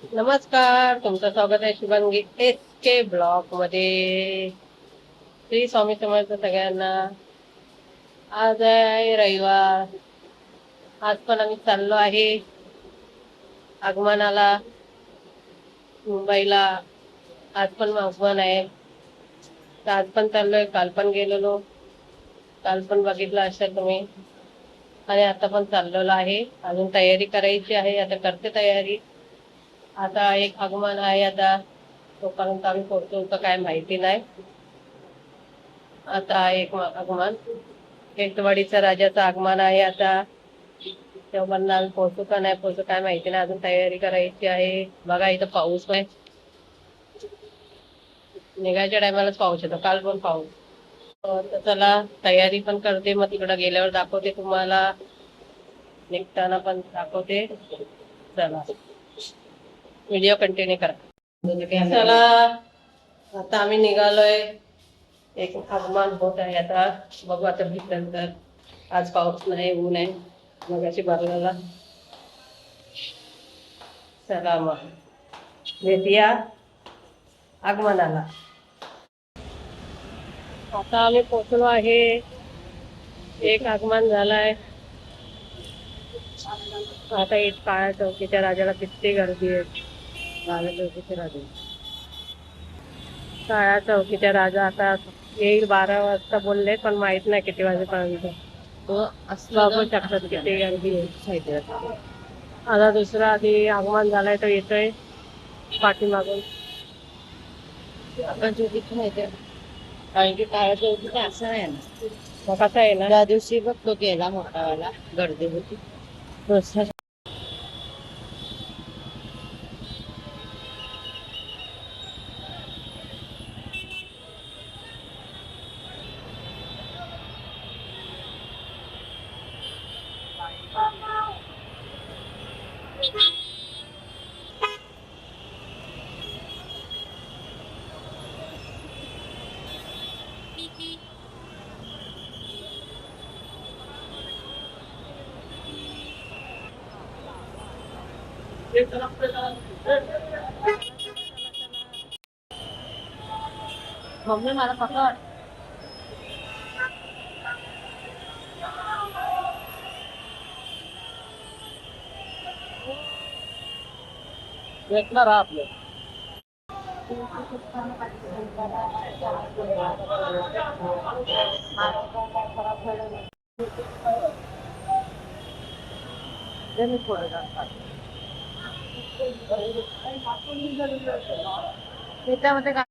नमस्कार, तुमचं स्वागत आहे शुभांगी एस के ब्लॉग मध्ये. श्री स्वामी समर्थ सगळ्यांना. आज आहे रविवार. आज पण आम्ही चाललो आहे आगमनाला मुंबईला. आज पण आगमन आहे, तर आज पण चाललोय. काल पण गेलेलो, काल पण बघितलं असेल तुम्ही. आणि आता पण चाललेलो आहे. अजून तयारी करायची आहे, आता करते तयारी. आता एक आगमन आहे, आता तोपर्यंत आम्ही पोहोचतो का काय माहिती नाही. आता एक आगमन टेकवाडीचा राजाचं आगमन आहे. आता तेव्हा आम्ही पोहोचू का नाही पोहोचू काय माहिती नाही. अजून तयारी करायची आहे. बघा इथं पाऊस आहे. निघायच्या टायमालाच पाऊस येतो, काल पण पाऊस. तर चला तयारी पण करते, मग तिकडं गेल्यावर दाखवते तुम्हाला. निघताना पण दाखवते. चला व्हिडिओ कंटिन्यू करा. चला आता आम्ही निघालोय. एक आगमन होत आहे. आता बघू, आता भेटलं तर. आज पाऊस नाही, ऊन आहे मगाशी भरलेला. चला मग भेटूया आगमनाला. आता आम्ही पोहोचलो आहे. एक आगमन झालाय. आता एक काळ्या चौकीच्या राजाला किती गर्दी आहे. काळ्या चौकीच्या राजा, काळ्या चौकीच्या राजा आता येईल 12 वाजता बोलले, पण माहित नाही किती वाजेपर्यंत. बघू शकतात किती गर्दी आहे. आता दुसरा आधी आगमन झालाय तो येतोय पाठीमागून. आपण चौकीत माहिती, कारण की काळ्या चौकीत असं आहे ना, मग कसं आहे ना, त्या दिवशी बघ तो गेला मोठावाला, गर्दी होती. मम्मी मला पकड. भेटणार आपलं. त्याच्यामध्ये काय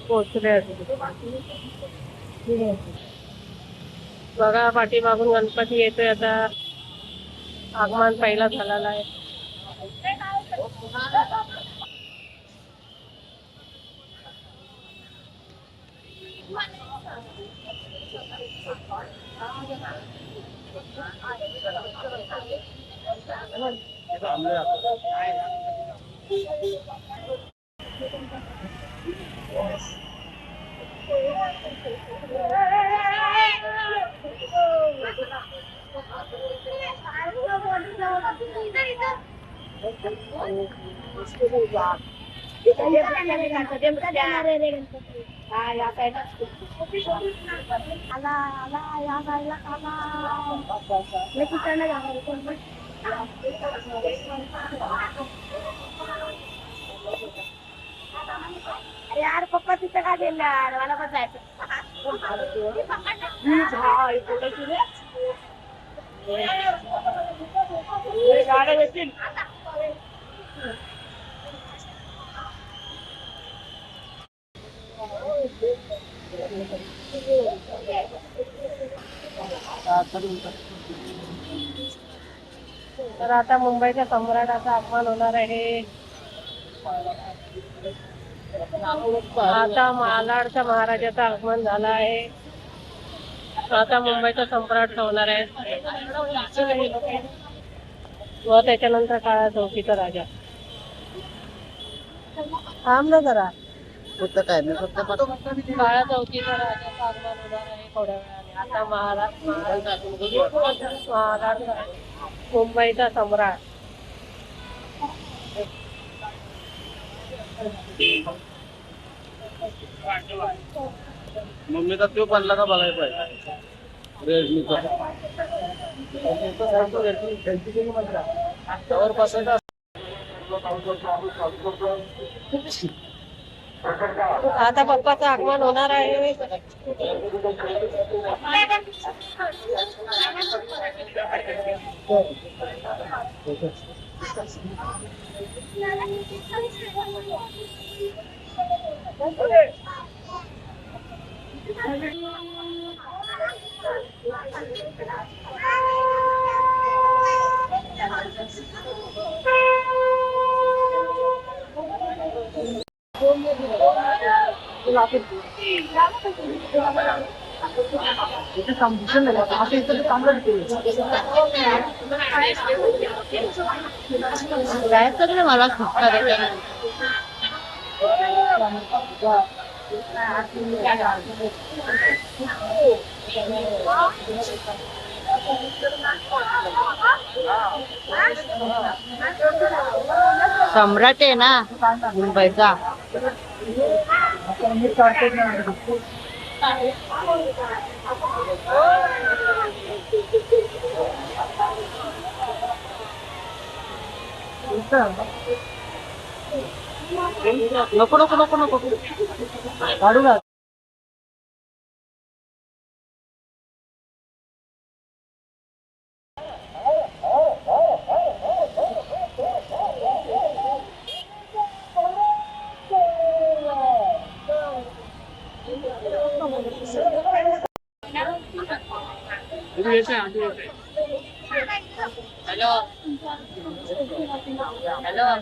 पोचले. बघा पाठीमागून गणपती येतोय. आता आगमन पहिला झालेला आहे. अरे यार पप्पा तिथं का गेले यार, मला पण जायचं. तर आता मुंबईच्या सम्राटाचं आगमन होणार आहे. आता मालाडच्या महाराजाचं आगमन झालं आहे. आता मुंबईचा सम्राट होणार आहे व त्याच्यानंतर काळा चौकीचा राजा. थांब ना जरा. होतं काय मी फक्त काळा चौकीचा राजाचं आगमन होणार आहे थोड्या वेळाने. आता महाराष्ट्र मुंबईचा सम्राट. मम्मीचा तो बनला का बघायला पाहिजे. त्यावर बसायचं आता पप्पाचं आगमन होणार आहे. मला सम्राट आहे ना मुंबईचा. नको नको नको नको काढू ना. Hello hello